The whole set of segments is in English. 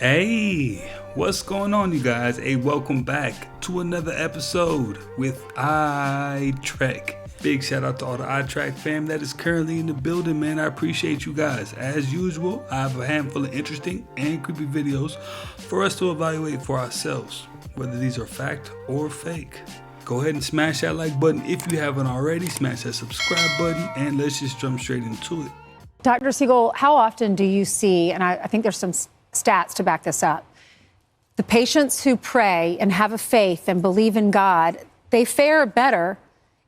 Hey, what's going on, you guys? Hey, welcome back to another episode with iTrek. Big shout out to all the iTrek fam that is currently in the building, man. I appreciate you guys. As usual, I have a handful of interesting and creepy videos for us to evaluate for ourselves, whether these are fact or fake. Go ahead and smash that like button if you haven't already. Smash that subscribe button, and let's just jump straight into it. Dr. Siegel, how often do you see, and I think there's some stats to back this up, the patients who pray and have a faith and believe in God, they fare better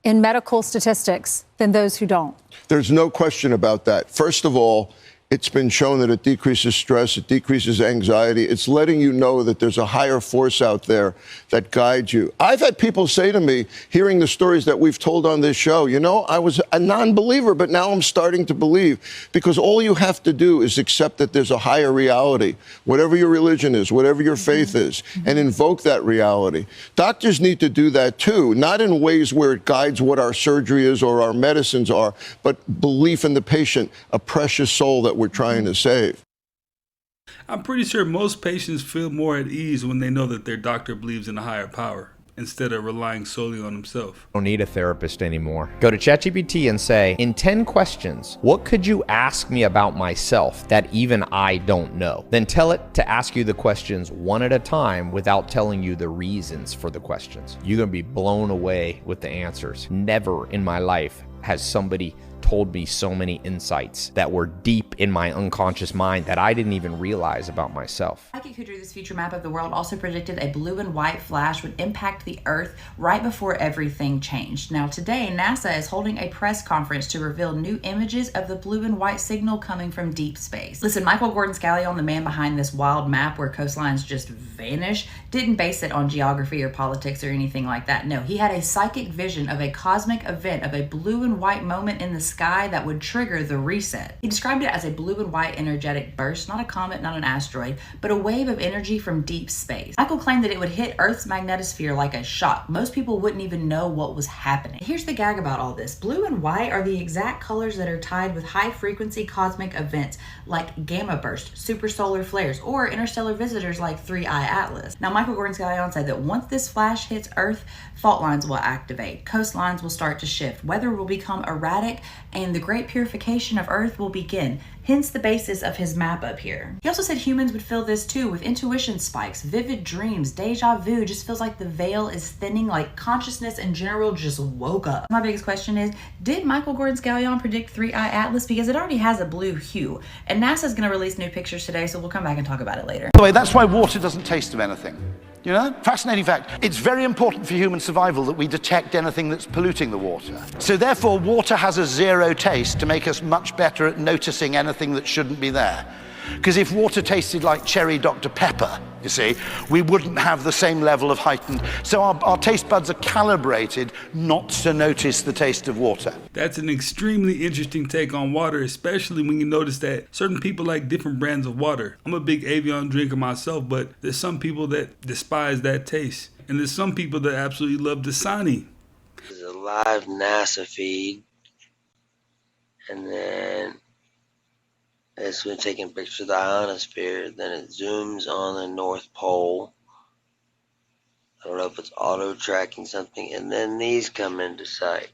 in medical statistics than those who don't? There's no question about that. First of all, it's been shown that it decreases stress, it decreases anxiety. It's letting you know that there's a higher force out there that guides you. I've had people say to me, hearing the stories that we've told on this show, you know, I was a non-believer, but now I'm starting to believe, because all you have to do is accept that there's a higher reality, whatever your religion is, whatever your faith is, and invoke that reality. Doctors need to do that too, not in ways where it guides what our surgery is or our medicines are, but belief in the patient, a precious soul that we're trying to save. I'm pretty sure most patients feel more at ease when they know that their doctor believes in a higher power instead of relying solely on himself. Don't need a therapist anymore. Go to ChatGPT and say, in 10 questions, what could you ask me about myself that even I don't know? Then tell it to ask you the questions one at a time without telling you the reasons for the questions. You're gonna be blown away with the answers. Never in my life has somebody told me so many insights that were deep in my unconscious mind that I didn't even realize about myself. Psychic who drew this future map of the world also predicted a blue and white flash would impact the Earth right before everything changed. Now today, NASA is holding a press conference to reveal new images of the blue and white signal coming from deep space. Listen, Michael Gordon Scallion, the man behind this wild map where coastlines just vanish, didn't base it on geography or politics or anything like that. No, he had a psychic vision of a cosmic event of a blue and white moment in the sky that would trigger the reset. He described it as a blue and white energetic burst, not a comet, not an asteroid, but a wave of energy from deep space. Michael claimed that it would hit Earth's magnetosphere like a shock. Most people wouldn't even know what was happening. Here's the gag about all this. Blue and white are the exact colors that are tied with high frequency cosmic events like gamma burst, supersolar flares, or interstellar visitors like 3I Atlas. Now, Michael Gordon Scallion said that once this flash hits Earth, fault lines will activate, coastlines will start to shift, weather will become erratic, and the great purification of Earth will begin. Hence the basis of his map up here. He also said humans would feel this too, with intuition spikes, vivid dreams, deja vu. Just feels like the veil is thinning, like consciousness in general just woke up. My biggest question is, did Michael Gordon Scallion predict 3I Atlas? Because it already has a blue hue. And NASA's gonna release new pictures today, so we'll come back and talk about it later. By the way, that's why water doesn't taste of anything. You know, fascinating fact. It's very important for human survival that we detect anything that's polluting the water. So therefore, water has a zero taste to make us much better at noticing anything that shouldn't be there. Because if water tasted like cherry Dr. Pepper, you see, we wouldn't have the same level of heightened. So our taste buds are calibrated not to notice the taste of water. That's an extremely interesting take on water, especially when you notice that certain people like different brands of water. I'm a big Evian drinker myself, but there's some people that despise that taste. And there's some people that absolutely love Dasani. There's a live NASA feed, and then it's been taking pictures of the ionosphere, then it zooms on the North Pole. I don't know if it's auto tracking something, and then these come into sight.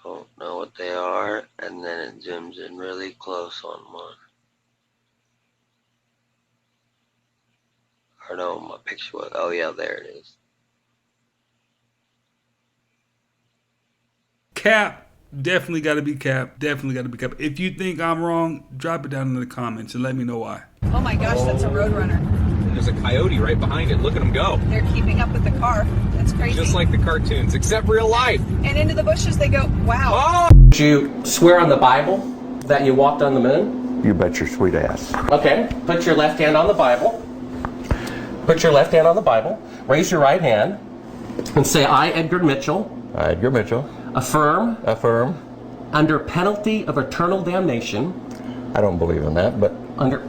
Don't know what they are, and then it zooms in really close on one. Or no, my picture was, oh yeah, there it is. Cap. Definitely got to be cap. Definitely got to be cap. If you think I'm wrong, drop it down in the comments and let me know why. Oh my gosh, that's a roadrunner. There's a coyote right behind it. Look at him go. They're keeping up with the car. That's crazy. Just like the cartoons, except real life. And into the bushes they go. Wow. Oh! Did you swear on the Bible that you walked on the moon? You bet your sweet ass. Okay, put your left hand on the Bible. Put your left hand on the Bible. Raise your right hand and say, I, Edgar Mitchell. I, Edgar Mitchell. Affirm. Affirm. Under penalty of eternal damnation. I don't believe in that, but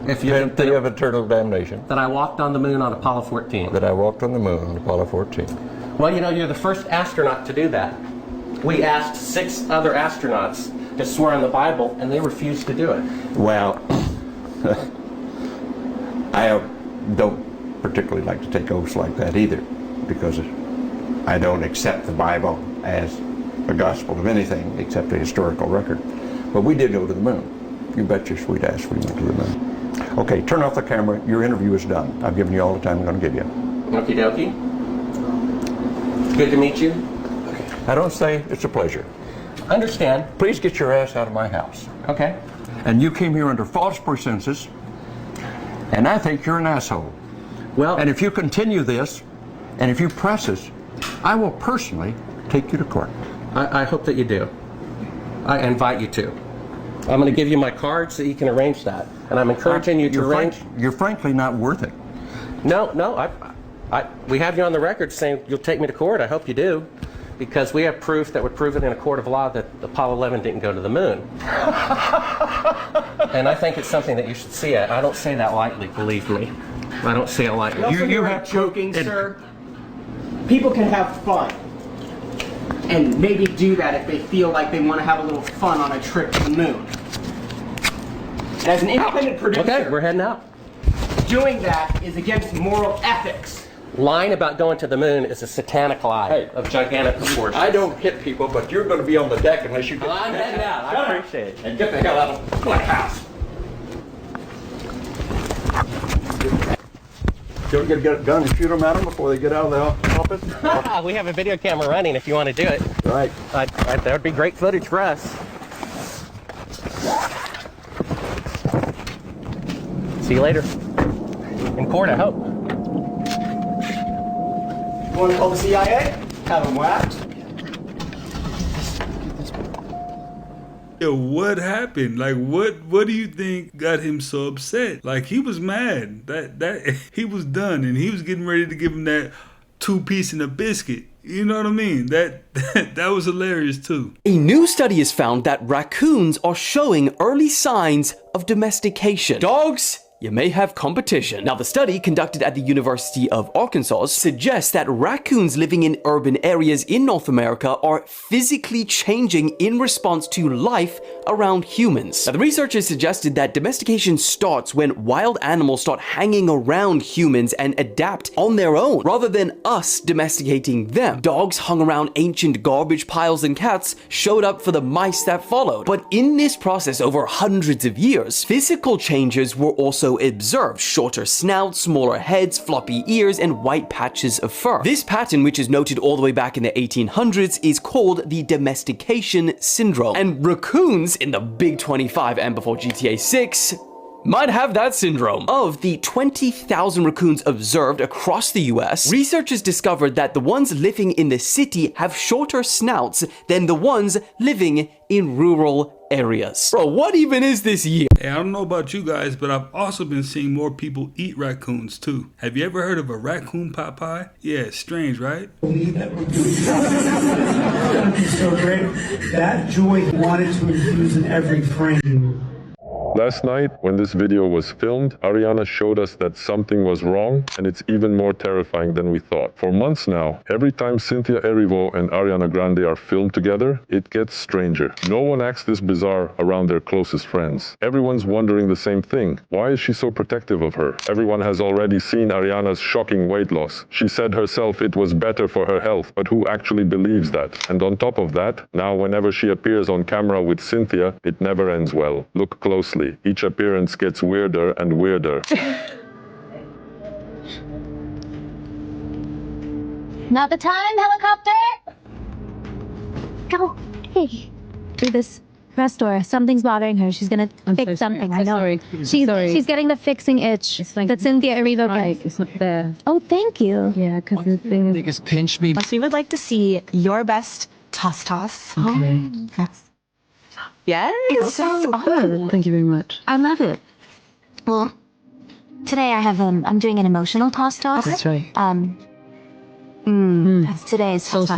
if you penalty of eternal damnation. That I walked on the moon on Apollo 14. That I walked on the moon on Apollo 14. Well, you know, you're the first astronaut to do that. We asked 6 other astronauts to swear on the Bible, and they refused to do it. Well, I don't particularly like to take oaths like that either, because I don't accept the Bible as a gospel of anything except a historical record. But we did go to the moon. You bet your sweet ass we went to the moon. Okay, turn off the camera. Your interview is done. I've given you all the time I'm going to give you. Okie dokie. Good to meet you. I don't say it's a pleasure. Understand. Please get your ass out of my house. Okay. And you came here under false pretenses, and I think you're an asshole. Well, and if you continue this, and if you press this, I will personally take you to court. I hope that you do. I invite you to. I'm going to give you my card so you can arrange that. And I'm encouraging you to arrange. You're frankly not worth it. No, we have you on the record saying you'll take me to court. I hope you do. Because we have proof that would prove it in a court of law that Apollo 11 didn't go to the moon. And I think it's something that you should see. I don't say that lightly, believe me. I don't say it lightly. You have joking, sir. People can have fun. And maybe do that if they feel like they want to have a little fun on a trip to the moon. And as an independent producer, okay, we're heading out. Doing that is against moral ethics. Lying about going to the moon is a satanic lie of gigantic proportions. I don't hit people, but you're going to be on the deck unless you get... I'm heading out. I appreciate it. And get the hell out of my house. You're going to get a gun and shoot them at them before they get out of the office? We have a video camera running if you want to do it. Right. That would be great footage for us. See you later. In court, I hope. You want to call the CIA? Have them whacked? Yo, what happened? Like, what do you think got him so upset? Like, he was mad that he was done, and he was getting ready to give him that 2-piece and a biscuit. You know what I mean? That was hilarious too. A new study has found that raccoons are showing early signs of domestication. Dogs, you may have competition. Now, the study conducted at the University of Arkansas suggests that raccoons living in urban areas in North America are physically changing in response to life around humans. Now, the researchers suggested that domestication starts when wild animals start hanging around humans and adapt on their own, rather than us domesticating them. Dogs hung around ancient garbage piles and cats showed up for the mice that followed. But in this process over hundreds of years, physical changes were also observed: shorter snouts, smaller heads, floppy ears, and white patches of fur. This pattern, which is noted all the way back in the 1800s, is called the domestication syndrome. And raccoons in the Big 25 and before GTA 6 might have that syndrome. Of the 20,000 raccoons observed across the US, researchers discovered that the ones living in the city have shorter snouts than the ones living in rural areas. Bro, what even is this year? Hey, I don't know about you guys, but I've also been seeing more people eat raccoons too. Have you ever heard of a raccoon pot pie? Yeah, it's strange, right? Believe that we're doing something so great. That joy wanted to infuse in every frame. Last night, when this video was filmed, Ariana showed us that something was wrong, and it's even more terrifying than we thought. For months now, every time Cynthia Erivo and Ariana Grande are filmed together, it gets stranger. No one acts this bizarre around their closest friends. Everyone's wondering the same thing. Why is she so protective of her? Everyone has already seen Ariana's shocking weight loss. She said herself it was better for her health, but who actually believes that? And on top of that, now whenever she appears on camera with Cynthia, it never ends well. Look closely. Each appearance gets weirder and weirder. Not the time, helicopter! Go. Hey. Do this press door. Something's bothering her. She's gonna fix something. I know. Sorry. She's getting the fixing itch. It's like that Cynthia Erivo right, it's not there. Oh, thank you. Yeah, because the thing They just pinch me. We would like to see your best toss. Okay. Yes. Yes. It's so good. Thank you very much. I love it. Well, today I have I'm doing an emotional toss. That's right. That's today's toss.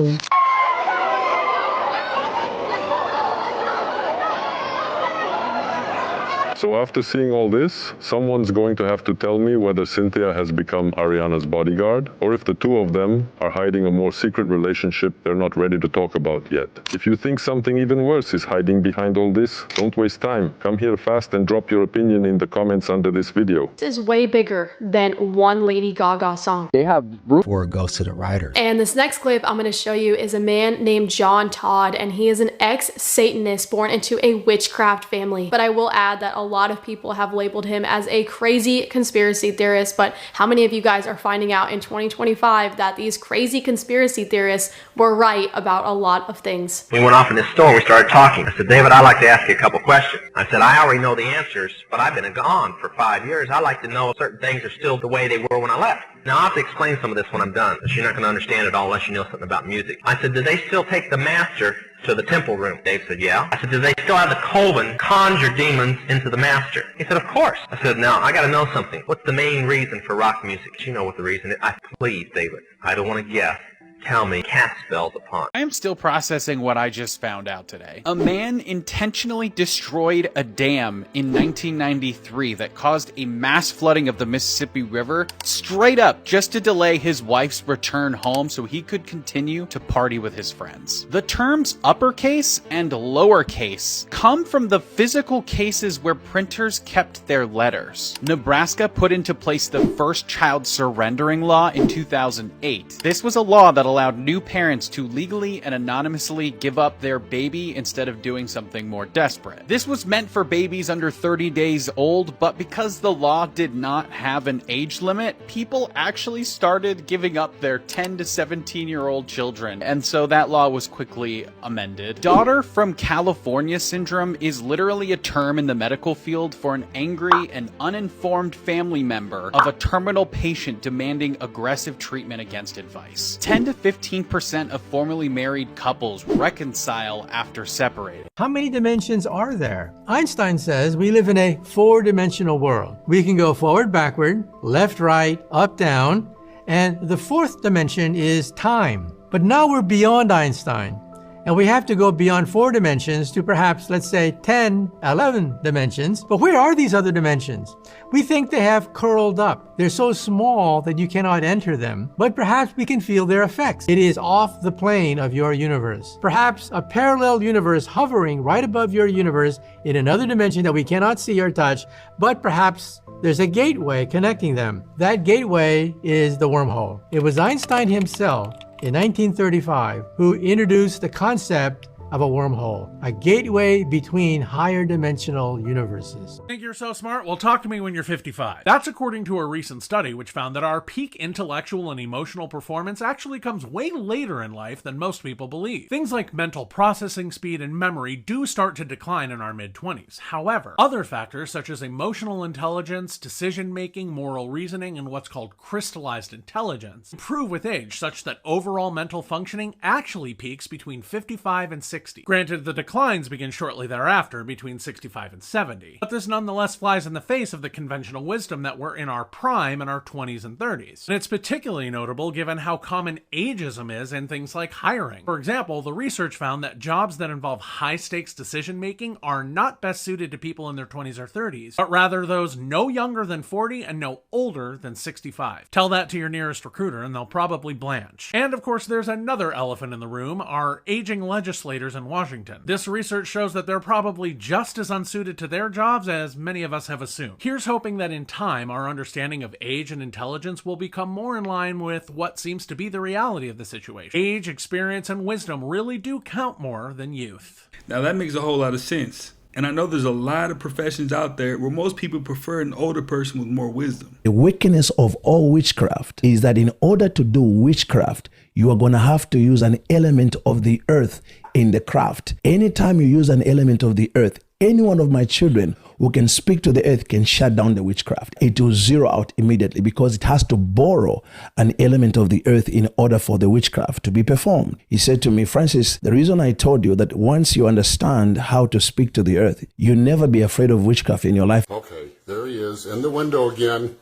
So after seeing all this, someone's going to have to tell me whether Cynthia has become Ariana's bodyguard, or if the two of them are hiding a more secret relationship they're not ready to talk about yet. If you think something even worse is hiding behind all this, don't waste time. Come here fast and drop your opinion in the comments under this video. This is way bigger than one Lady Gaga song. They have room before it goes to the writers. And this next clip I'm going to show you is a man named John Todd, and he is an ex-Satanist born into a witchcraft family. But I will add that a lot of people have labeled him as a crazy conspiracy theorist, but how many of you guys are finding out in 2025 that these crazy conspiracy theorists were right about a lot of things? We went off in this store and we started talking. I said, David, I'd like to ask you a couple questions. I said, I already know the answers, but I've been gone for 5 years. I like to know if certain things are still the way they were when I left. Now, I'll have to explain some of this when I'm done, because you're not going to understand it all unless you know something about music. I said, do they still take the master to the temple room? Dave said, yeah. I said, do they still have the coven conjure demons into the master? He said, of course. I said, now, I got to know something. What's the main reason for rock music? You know what the reason is. Please, David, I don't want to guess. Tell me, cat spells upon. I am still processing what I just found out today. A man intentionally destroyed a dam in 1993 that caused a mass flooding of the Mississippi River straight up just to delay his wife's return home so he could continue to party with his friends. The terms uppercase and lowercase come from the physical cases where printers kept their letters. Nebraska put into place the first child surrendering law in 2008. This was a law that allowed new parents to legally and anonymously give up their baby instead of doing something more desperate. This was meant for babies under 30 days old, but because the law did not have an age limit, people actually started giving up their 10 to 17-year-old children, and so that law was quickly amended. Daughter from California syndrome is literally a term in the medical field for an angry and uninformed family member of a terminal patient demanding aggressive treatment against advice. 10 to 15% of formerly married couples reconcile after separating. How many dimensions are there? Einstein says we live in a four-dimensional world. We can go forward, backward, left, right, up, down, and the fourth dimension is time. But now we're beyond Einstein, and we have to go beyond 4 dimensions to perhaps, let's say, 10, 11 dimensions. But where are these other dimensions? We think they have curled up. They're so small that you cannot enter them, but perhaps we can feel their effects. It is off the plane of your universe. Perhaps a parallel universe hovering right above your universe in another dimension that we cannot see or touch, but perhaps there's a gateway connecting them. That gateway is the wormhole. It was Einstein himself in 1935 who introduced the concept of a wormhole, a gateway between higher dimensional universes. Think you're so smart? Well, talk to me when you're 55. That's according to a recent study which found that our peak intellectual and emotional performance actually comes way later in life than most people believe. Things like mental processing speed and memory do start to decline in our mid-20s. However, other factors such as emotional intelligence, decision-making, moral reasoning, and what's called crystallized intelligence improve with age, such that overall mental functioning actually peaks between 55 and 60. Granted, the declines begin shortly thereafter, between 65 and 70, but this nonetheless flies in the face of the conventional wisdom that we're in our prime in our 20s and 30s. And it's particularly notable given how common ageism is in things like hiring. For example, the research found that jobs that involve high-stakes decision-making are not best suited to people in their 20s or 30s, but rather those no younger than 40 and no older than 65. Tell that to your nearest recruiter and they'll probably blanch. And of course, there's another elephant in the room, our aging legislators in Washington. This research shows that they're probably just as unsuited to their jobs as many of us have assumed. Here's hoping that in time, our understanding of age and intelligence will become more in line with what seems to be the reality of the situation. Age, experience, and wisdom really do count more than youth. Now that makes a whole lot of sense. And I know there's a lot of professions out there where most people prefer an older person with more wisdom. The wickedness of all witchcraft is that in order to do witchcraft, you are going to have to use an element of the earth in the craft. Anytime you use an element of the earth, any one of my children who can speak to the earth can shut down the witchcraft. It will zero out immediately because it has to borrow an element of the earth in order for the witchcraft to be performed. He said to me, Francis, the reason I told you that once you understand how to speak to the earth, you'll never be afraid of witchcraft in your life. Okay, there he is in the window again.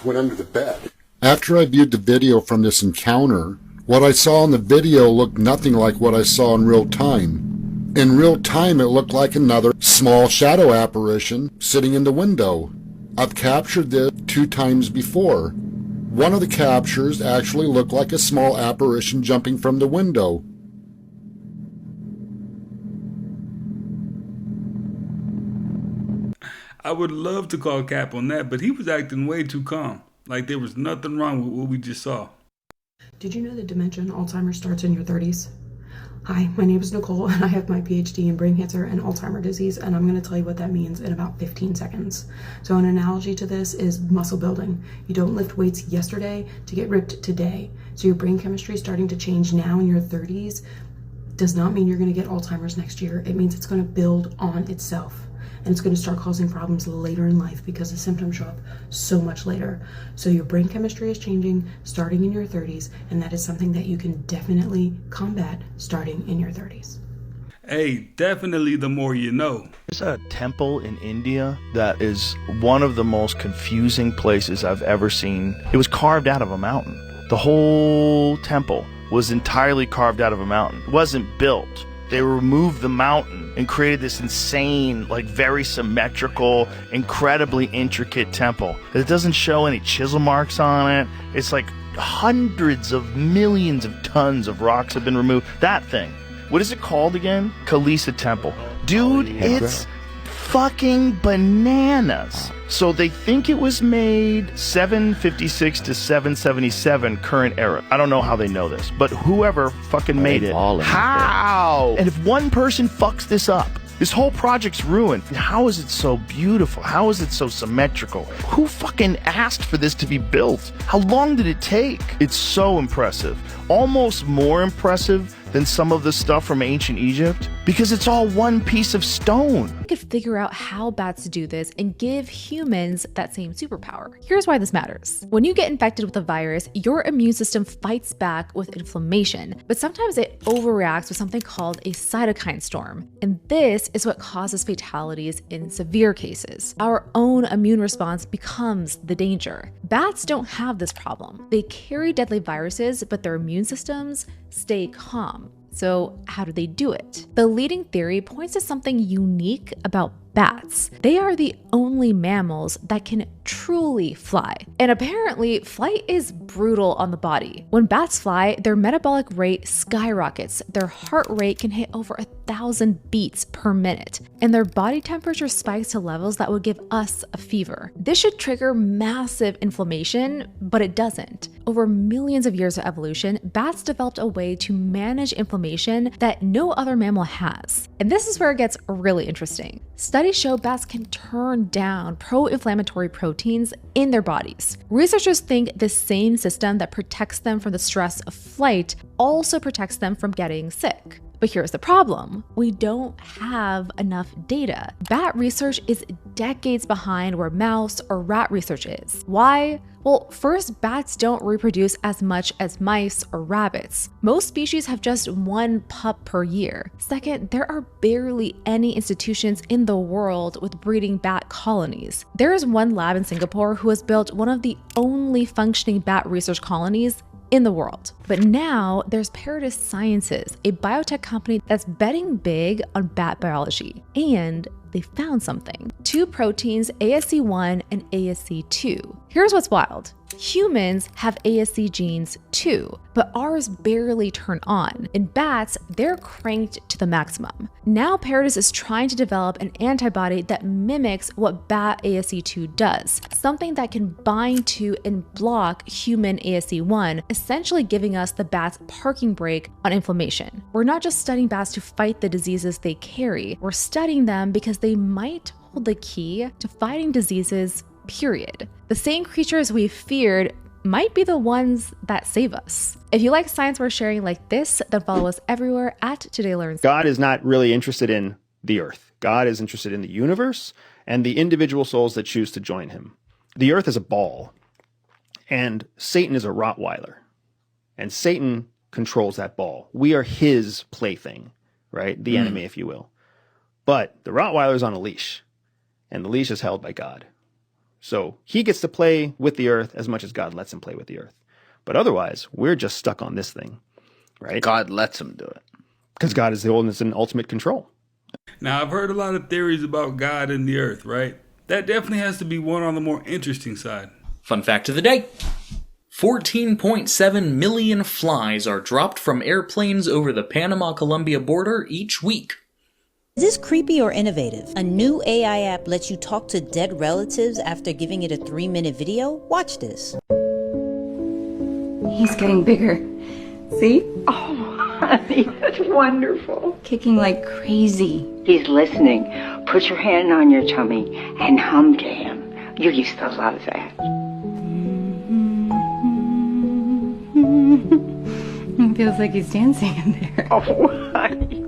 Went under the bed. After I viewed the video from this encounter, what I saw in the video looked nothing like what I saw in real time. In real time, it looked like another small shadow apparition sitting in the window. I've captured this 2 times before. One of the captures actually looked like a small apparition jumping from the window. I would love to call Cap on that, but he was acting way too calm. Like there was nothing wrong with what we just saw. Did you know that dementia and Alzheimer's starts in your 30s? Hi, my name is Nicole, and I have my PhD in brain cancer and Alzheimer's disease, and I'm going to tell you what that means in about 15 seconds. So an analogy to this is muscle building. You don't lift weights yesterday to get ripped today. So your brain chemistry starting to change now in your 30s does not mean you're going to get Alzheimer's next year. It means it's going to build on itself. And it's going to start causing problems later in life because the symptoms show up so much later. So your brain chemistry is changing starting in your 30s, and that is something that you can definitely combat starting in your 30s. Hey, definitely the more you know. There's a temple in India that is one of the most confusing places I've ever seen. It was carved out of a mountain. The whole temple was entirely carved out of a mountain. It wasn't built. They removed the mountain and created this insane, like very symmetrical, incredibly intricate temple. It doesn't show any chisel marks on it. It's like hundreds of millions of tons of rocks have been removed. That thing. What is it called again? Kalisa Temple. Dude, it's fucking bananas. So they think it was made 756 to 777 current era. I don't know how they know this, but whoever fucking made it, how? And if one person fucks this up, this whole project's ruined. How is it so beautiful? How is it so symmetrical? Who fucking asked for this to be built? How long did it take? It's so impressive. Almost more impressive than some of the stuff from ancient Egypt, because it's all one piece of stone. We could figure out how bats do this and give humans that same superpower. Here's why this matters. When you get infected with a virus, your immune system fights back with inflammation, but sometimes it overreacts with something called a cytokine storm. And this is what causes fatalities in severe cases. Our own immune response becomes the danger. Bats don't have this problem. They carry deadly viruses, but their immune systems stay calm. So how do they do it? The leading theory points to something unique about bats. They are the only mammals that can truly fly. And apparently, flight is brutal on the body. When bats fly, their metabolic rate skyrockets. Their heart rate can hit over 1,000 beats per minute. And their body temperature spikes to levels that would give us a fever. This should trigger massive inflammation, but it doesn't. Over millions of years of evolution, bats developed a way to manage inflammation that no other mammal has. And this is where it gets really interesting. Studies show bats can turn down pro-inflammatory proteins in their bodies. Researchers think the same system that protects them from the stress of flight also protects them from getting sick. But here's the problem. We don't have enough data. Bat research is decades behind where mouse or rat research is. Why? Well, first, bats don't reproduce as much as mice or rabbits. Most species have just one pup per year. Second, there are barely any institutions in the world with breeding bat colonies. There is one lab in Singapore who has built one of the only functioning bat research colonies in the world. But now there's Paradis Sciences, a biotech company that's betting big on bat biology. And they found something. 2 proteins, ASC1 and ASC2. Here's what's wild. Humans have ASC genes too, but ours barely turn on. In bats, they're cranked to the maximum. Now Paradis is trying to develop an antibody that mimics what bat ASC2 does, something that can bind to and block human ASC1, essentially giving us the bat's parking brake on inflammation. We're not just studying bats to fight the diseases they carry, we're studying them because they might hold the key to fighting diseases, period. The same creatures we feared might be the ones that save us. If you like science worth sharing like this, then follow us everywhere at Today Learns. God is not really interested in the earth. God is interested in the universe and the individual souls that choose to join him. The earth is a ball, and Satan is a Rottweiler, and Satan controls that ball. We are his plaything, right? The enemy, if you will. But the Rottweiler is on a leash, and the leash is held by God. So he gets to play with the earth as much as God lets him play with the earth. But otherwise, we're just stuck on this thing, right? God lets him do it. Because God is the one that's in ultimate control. Now, I've heard a lot of theories about God and the earth, right? That definitely has to be one on the more interesting side. Fun fact of the day. 14.7 million flies are dropped from airplanes over the Panama-Colombia border each week. Is this creepy or innovative? A new AI app lets you talk to dead relatives after giving it a 3-minute video? Watch this. He's getting bigger. See? Oh, honey, that's wonderful. Kicking like crazy. He's listening. Put your hand on your tummy and hum to him. You used to love that. It feels like he's dancing in there. Oh, honey.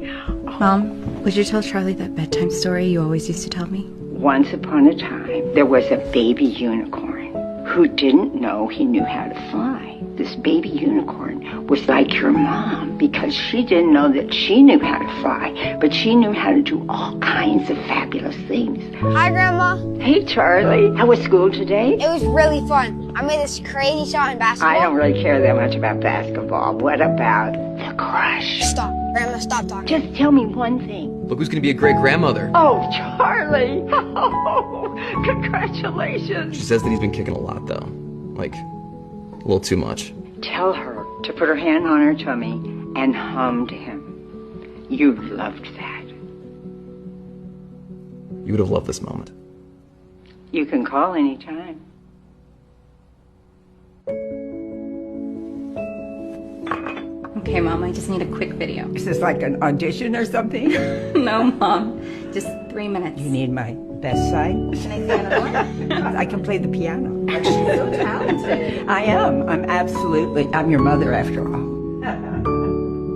Mom, would you tell Charlie that bedtime story you always used to tell me? Once upon a time, there was a baby unicorn who didn't know he knew how to fly. This baby unicorn was like your mom because she didn't know that she knew how to fly, but she knew how to do all kinds of fabulous things. Hi, Grandma. Hey, Charlie. How was school today? It was really fun. I made this crazy shot in basketball. I don't really care that much about basketball. What about the crush? Stop. Grandma, stop talking. Just tell me one thing. Look who's gonna be a great grandmother. Oh, Charlie. Oh, congratulations. She says that he's been kicking a lot, though. Like, a little too much. Tell her to put her hand on her tummy and hum to him. You loved that. You would have loved this moment. You can call anytime. Okay, Mom, I just need a quick video. Is this like an audition or something? No, Mom. Just 3 minutes. You need my best side? Can I piano? I can play the piano. You're so talented. I am. I'm your mother after all.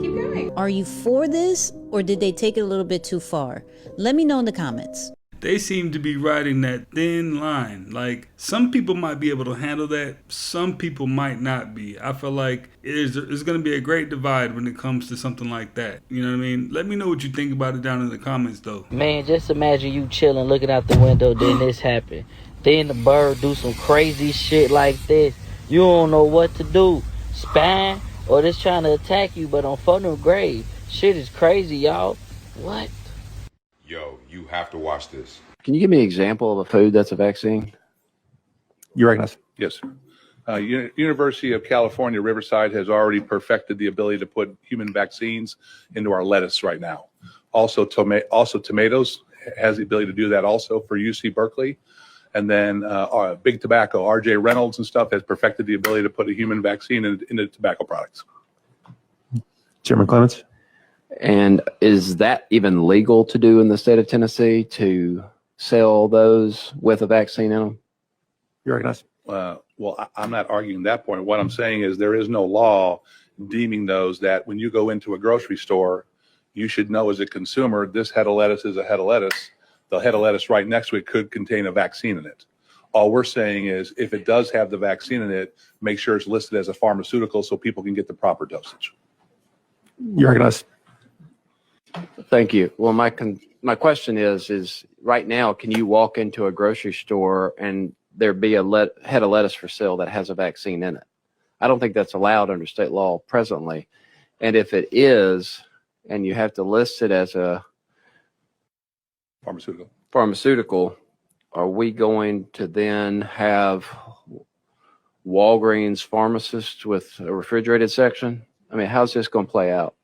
Keep going. Are you for this, or did they take it a little bit too far? Let me know in the comments. They seem to be riding that thin line. Like, some people might be able to handle that, some people might not be. I feel like there's going to be a great divide when it comes to something like that. You know what I mean? Let me know what you think about it down in the comments, though. Man, just imagine you chilling, looking out the window, then this happen. Then the bird do some crazy shit like this. You don't know what to do. Spine, or just trying to attack you, but on funnel grave. Shit is crazy, y'all. What? Yo, you have to watch this. Can you give me an example of a food that's a vaccine? You recognize? Yes, sir. University of California, Riverside has already perfected the ability to put human vaccines into our lettuce right now. Also, tomatoes has the ability to do that also for UC Berkeley. And then Big Tobacco, RJ Reynolds and stuff has perfected the ability to put a human vaccine into tobacco products. Chairman Clements? And is that even legal to do in the state of Tennessee, to sell those with a vaccine in them? You recognize? Well, I'm not arguing that point. What I'm saying is there is no law deeming those that when you go into a grocery store, you should know as a consumer, this head of lettuce is a head of lettuce. The head of lettuce right next to it could contain a vaccine in it. All we're saying is if it does have the vaccine in it, make sure it's listed as a pharmaceutical so people can get the proper dosage. You recognize? Thank you. Well, my question is right now, can you walk into a grocery store and there be a head of lettuce for sale that has a vaccine in it? I don't think that's allowed under state law presently. And if it is, and you have to list it as a pharmaceutical, are we going to then have Walgreens pharmacists with a refrigerated section? I mean, how's this going to play out?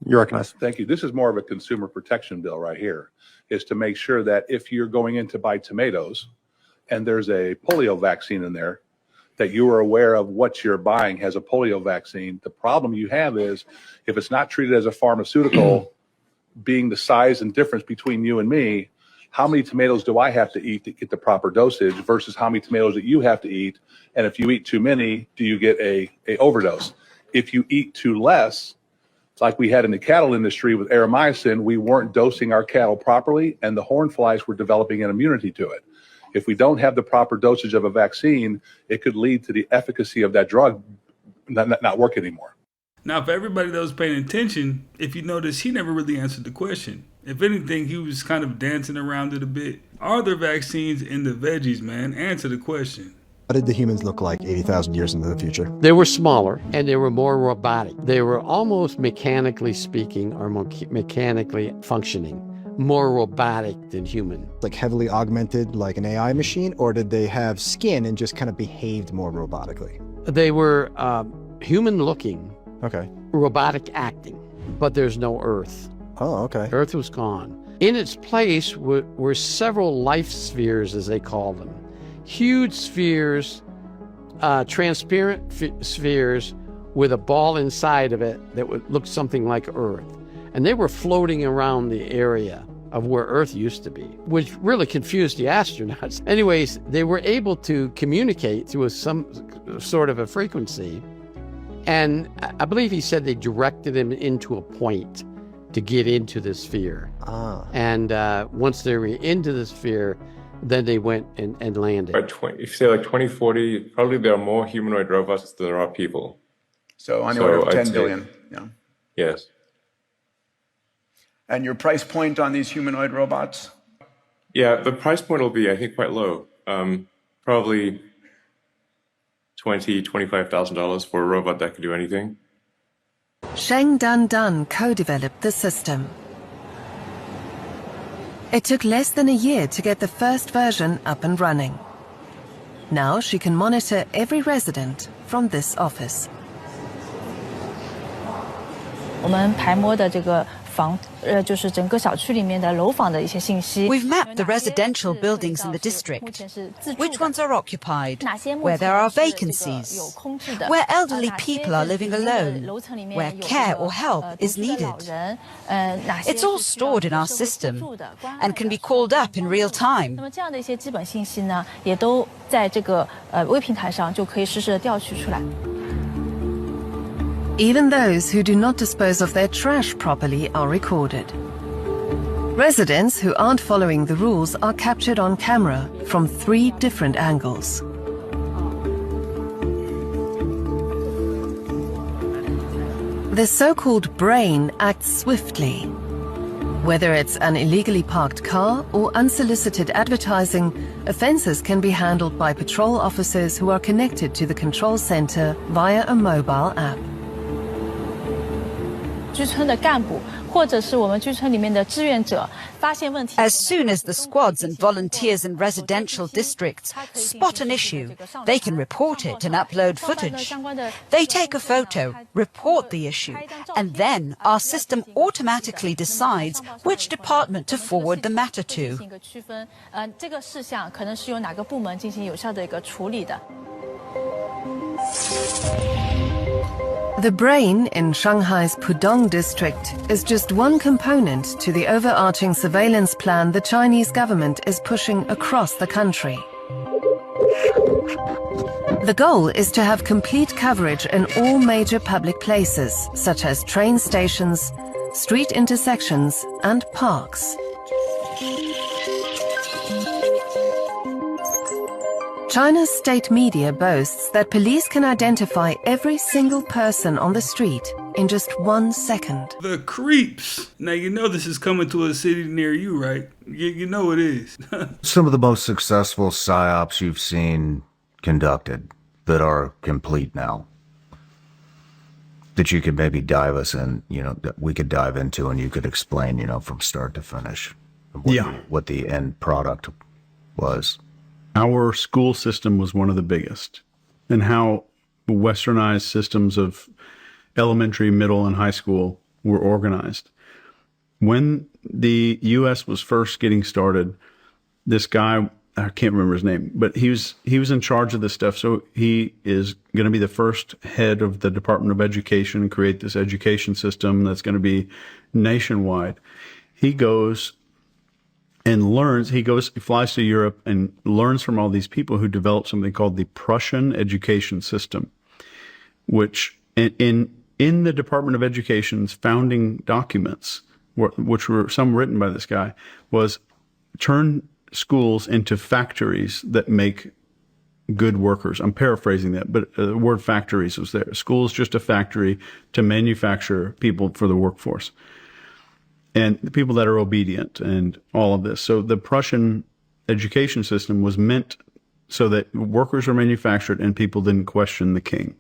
You're recognized. Thank you. This is more of a consumer protection bill right here, is to make sure that if you're going in to buy tomatoes and there's a polio vaccine in there, that you are aware of what you're buying has a polio vaccine. The problem you have is if it's not treated as a pharmaceutical, being the size and difference between you and me, how many tomatoes do I have to eat to get the proper dosage versus how many tomatoes that you have to eat? And if you eat too many, do you get a overdose? If you eat too less, it's like we had in the cattle industry with aeromycin, we weren't dosing our cattle properly and the horn flies were developing an immunity to it. If we don't have the proper dosage of a vaccine, it could lead to the efficacy of that drug not work anymore. Now, for everybody that was paying attention, if you notice, he never really answered the question. If anything, he was kind of dancing around it a bit. Are there vaccines in the veggies, man? Answer the question. What did the humans look like 80,000 years into the future? They were smaller and they were more robotic. They were almost mechanically speaking or mechanically functioning. more robotic than human. Like heavily augmented like an AI machine, or did they have skin and just kind of behaved more robotically? They were human looking. Okay. Robotic acting, but there's no Earth. Oh, okay. Earth was gone. In its place were several life spheres, as they call them. Huge spheres, transparent spheres with a ball inside of it that would look something like Earth. And they were floating around the area of where Earth used to be, which really confused the astronauts. Anyways, they were able to communicate through some sort of a frequency. And I believe he said they directed him into a point to get into the sphere. And once they were into the sphere, then they went and landed. If you say like 2040, probably there are more humanoid robots than there are people. So on the order of 10 billion. Yeah. Yes. And your price point on these humanoid robots? Yeah, the price point will be, I think, quite low. Probably $20,000, $25,000 for a robot that can do anything. Sheng Dan co-developed the system. It took less than a year to get the first version up and running. Now she can monitor every resident from this office. 我们排摸的这个就是整个小区里面的楼房的一些信息。 We've mapped the residential buildings in the district. Which ones are occupied? Where there are vacancies? Where elderly people are living alone? Where care or help is needed? It's all stored in our system and can be called up in real time. 那么这样的一些基本信息呢，也都在这个微平台上就可以实时的调取出来。 Even those who do not dispose of their trash properly are recorded. Residents who aren't following the rules are captured on camera from 3 different angles. The so-called brain acts swiftly. Whether it's an illegally parked car or unsolicited advertising, offences can be handled by patrol officers who are connected to the control centre via a mobile app. 居村的干部或者是我们居村里面的志愿者发现问题 As soon as the squads and volunteers in residential districts spot an issue, they can report it and upload footage. They take a photo, report the issue, and then our system automatically decides which department to forward the matter to. 一个区分这个事项可能是由哪个部门进行有效的一个处理的。 The brain in Shanghai's Pudong district is just one component to the overarching surveillance plan the Chinese government is pushing across the country. The goal is to have complete coverage in all major public places, such as train stations, street intersections, and parks. China's state media boasts that police can identify every single person on the street in just 1 second. The creeps. Now you know this is coming to a city near you, right? You know it is. Some of the most successful psyops you've seen conducted that are complete now, that you could maybe dive us in, that we could dive into and you could explain, from start to finish what the end product was. Our school system was one of the biggest, and how westernized systems of elementary, middle, and high school were organized. When the U.S. was first getting started, this guy, I can't remember his name, but he was in charge of this stuff. So he is going to be the first head of the Department of Education and create this education system that's going to be nationwide. He goes and learns, he flies to Europe and learns from all these people who developed something called the Prussian education system, which in the Department of Education's founding documents, which were some written by this guy, was turn schools into factories that make good workers. I'm paraphrasing that, but the word factories was there. School is just a factory to manufacture people for the workforce. And the people that are obedient and all of this. So the Prussian education system was meant so that workers were manufactured and people didn't question the king.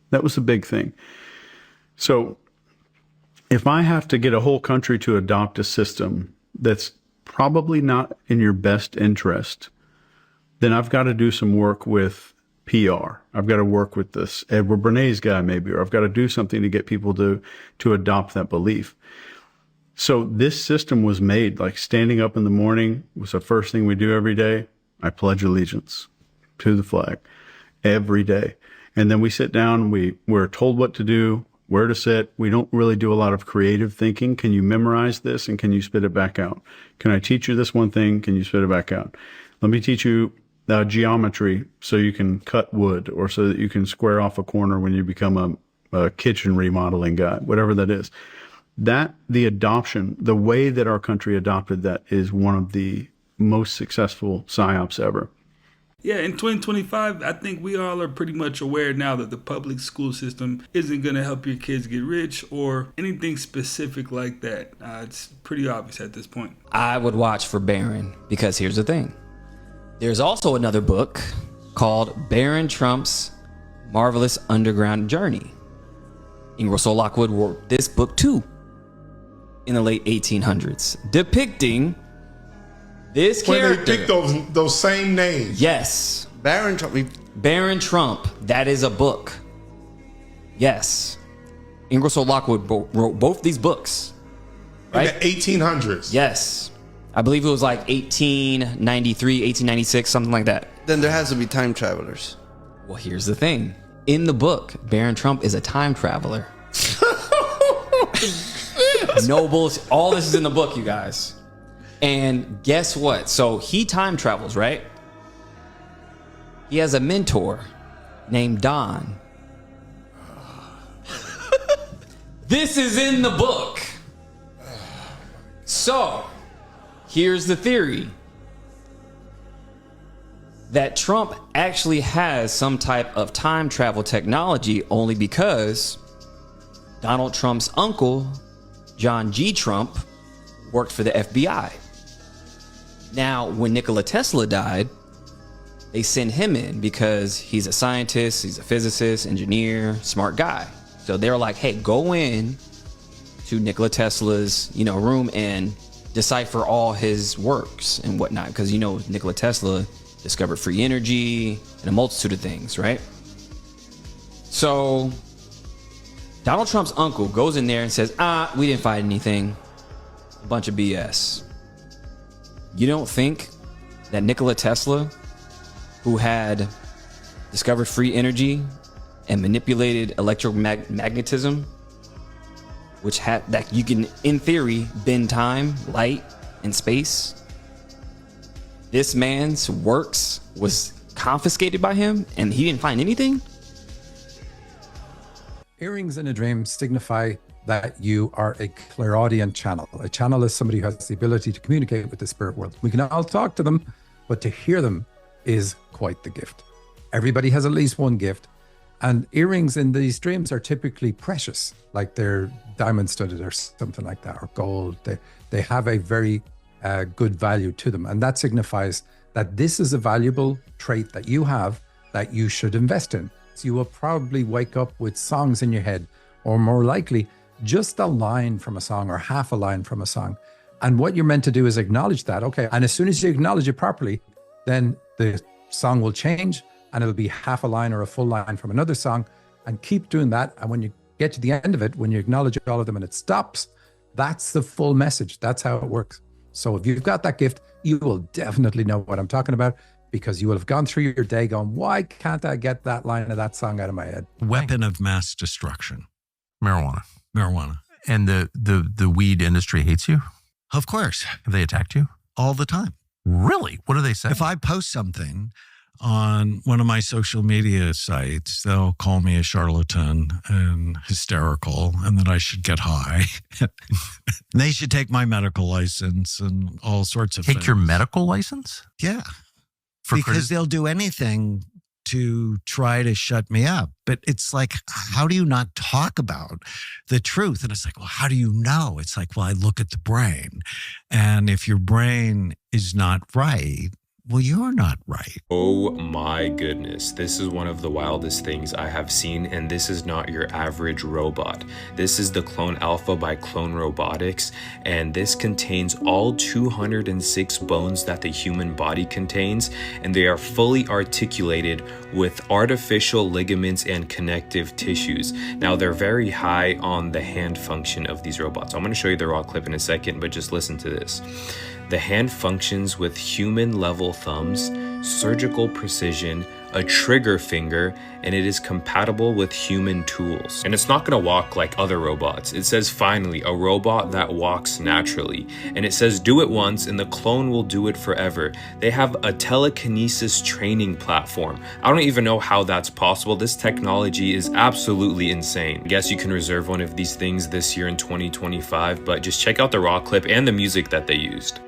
That was the big thing. So if I have to get a whole country to adopt a system that's probably not in your best interest, then I've got to do some work with PR. I've got to work with this Edward Bernays guy maybe, or I've got to do something to get people to adopt that belief. So this system was made, like standing up in the morning was the first thing we do every day. I pledge allegiance to the flag every day. And then we sit down, we're told what to do, where to sit. We don't really do a lot of creative thinking. Can you memorize this and can you spit it back out? Can I teach you this one thing? Can you spit it back out? Let me teach you geometry so you can cut wood, or so that you can square off a corner when you become a kitchen remodeling guy, whatever that is. That the adoption, the way that our country adopted that is one of the most successful psyops ever. Yeah, in 2025, I think we all are pretty much aware now that the public school system isn't going to help your kids get rich or anything specific like that. It's pretty obvious at this point. I would watch for Barron, because here's the thing. There's also another book called Barron Trump's Marvelous Underground Journey. Ingersoll Lockwood wrote this book too in the late 1800s, depicting this character. When they picked those same names. Yes. Barron Trump. Barron Trump. That is a book. Yes. Ingersoll Lockwood wrote both these books. Right? In the 1800s. Yes. I believe it was like 1893, 1896, something like that. Then there has to be time travelers. Well, here's the thing. In the book, Barron Trump is a time traveler. Nobles, all this is in the book, you guys. And guess what? So he time travels, right? He has a mentor named Don. This is in the book. So, here's the theory. That Trump actually has some type of time travel technology only because Donald Trump's uncle, John G. Trump, worked for the FBI. Now, when Nikola Tesla died, they sent him in because he's a scientist, he's a physicist, engineer, smart guy. So they were like, hey, go in to Nikola Tesla's, room and decipher all his works and whatnot. Because, Nikola Tesla discovered free energy and a multitude of things, right? So Donald Trump's uncle goes in there and says, we didn't find anything. A bunch of BS. You don't think that Nikola Tesla, who had discovered free energy and manipulated electromagnetism, which had that you can, in theory, bend time, light, and space, this man's works was confiscated by him and he didn't find anything? Earrings in a dream signify that you are a clairaudient channel. A channel is somebody who has the ability to communicate with the spirit world. We can all talk to them, but to hear them is quite the gift. Everybody has at least one gift. And earrings in these dreams are typically precious, like they're diamond studded or something like that, or gold. They have a very good value to them. And that signifies that this is a valuable trait that you have that you should invest in. So you will probably wake up with songs in your head, or more likely, just a line from a song or half a line from a song. And what you're meant to do is acknowledge that. Okay. And as soon as you acknowledge it properly, then the song will change and it'll be half a line or a full line from another song, and keep doing that. And when you get to the end of it, when you acknowledge all of them and it stops, that's the full message. That's how it works. So if you've got that gift, you will definitely know what I'm talking about, because you will have gone through your day going, why can't I get that line of that song out of my head? Weapon of mass destruction. Marijuana. And the weed industry hates you? Of course. Have they attacked you? All the time. Really? What do they say? If I post something on one of my social media sites, they'll call me a charlatan and hysterical, and that I should get high. They should take my medical license and all sorts of things. Take your medical license? Yeah. Because they'll do anything to try to shut me up. But it's like, how do you not talk about the truth? And it's like, well, how do you know? It's like, well, I look at the brain. And if your brain is not right, Well, you're not right. Oh my goodness, this is one of the wildest things I have seen, and this is not your average robot. This is the Clone Alpha by Clone Robotics, and this contains all 206 bones that the human body contains, and they are fully articulated with artificial ligaments and connective tissues. Now, they're very high on the hand function of these robots. I'm going to show you the raw clip in a second, but just listen to this. The hand functions with human-level thumbs, surgical precision, a trigger finger, and it is compatible with human tools. And it's not gonna walk like other robots. It says, finally, a robot that walks naturally. And it says, do it once and the clone will do it forever. They have a telekinesis training platform. I don't even know how that's possible. This technology is absolutely insane. I guess you can reserve one of these things this year in 2025, but just check out the raw clip and the music that they used.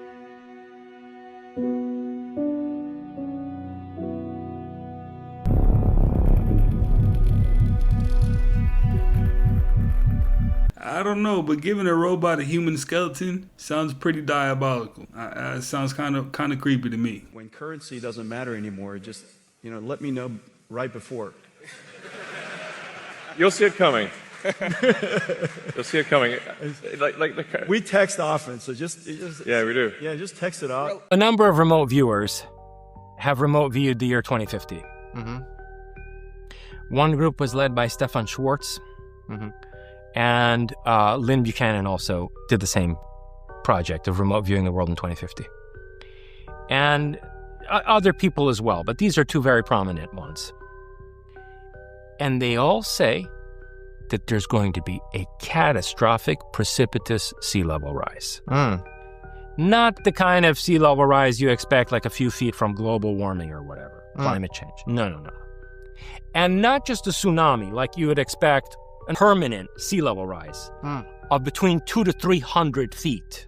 I don't know, but giving a robot a human skeleton sounds pretty diabolical. It sounds kind of creepy to me. When currency doesn't matter anymore, just let me know right before. You'll see it coming. You'll see it coming. We text often, so just yeah, we do. Yeah, just text it out. A number of remote viewers have remote viewed the year 2050. Mm-hmm. One group was led by Stefan Schwartz. Mm-hmm. And Lynn Buchanan also did the same project of remote viewing the world in 2050. And other people as well, but these are two very prominent ones. And they all say that there's going to be a catastrophic, precipitous sea level rise. Not the kind of sea level rise you expect like a few feet from global warming or whatever, climate change. No. And not just a tsunami like you would expect a permanent sea level rise of between 200 to 300 feet.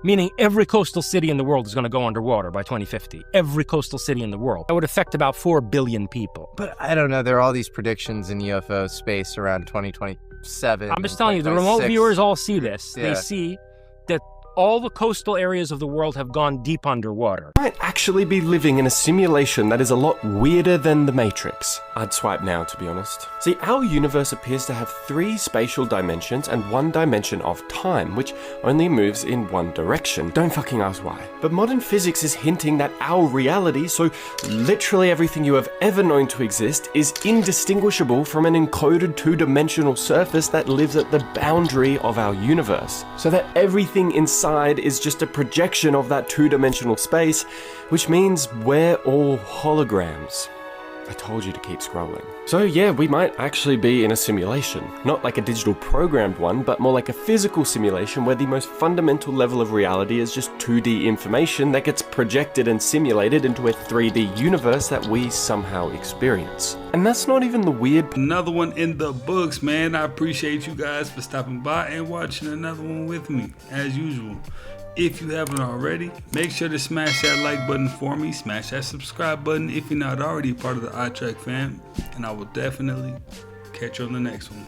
Meaning every coastal city in the world is going to go underwater by 2050. Every coastal city in the world. That would affect about 4 billion people. But I don't know, there are all these predictions in UFO space around 2027. I'm just telling you, the remote viewers all see this. Yeah. They see that all the coastal areas of the world have gone deep underwater. Might actually be living in a simulation that is a lot weirder than the Matrix. I'd swipe now, to be honest. See, our universe appears to have 3 spatial dimensions and 1 dimension of time, which only moves in 1 direction. Don't fucking ask why. But modern physics is hinting that our reality, so literally everything you have ever known to exist, is indistinguishable from an encoded 2-dimensional surface that lives at the boundary of our universe. So that everything inside is just a projection of that 2-dimensional space, which means we're all holograms. I told you to keep scrolling. So yeah, we might actually be in a simulation. Not like a digital programmed one, but more like a physical simulation where the most fundamental level of reality is just 2D information that gets projected and simulated into a 3D universe that we somehow experience. And that's not even the weird... Another one in the books, man. I appreciate you guys for stopping by and watching another one with me, as usual. If you haven't already, make sure to smash that like button for me. Smash that subscribe button if you're not already part of the iTrack fam. And I will definitely catch you on the next one.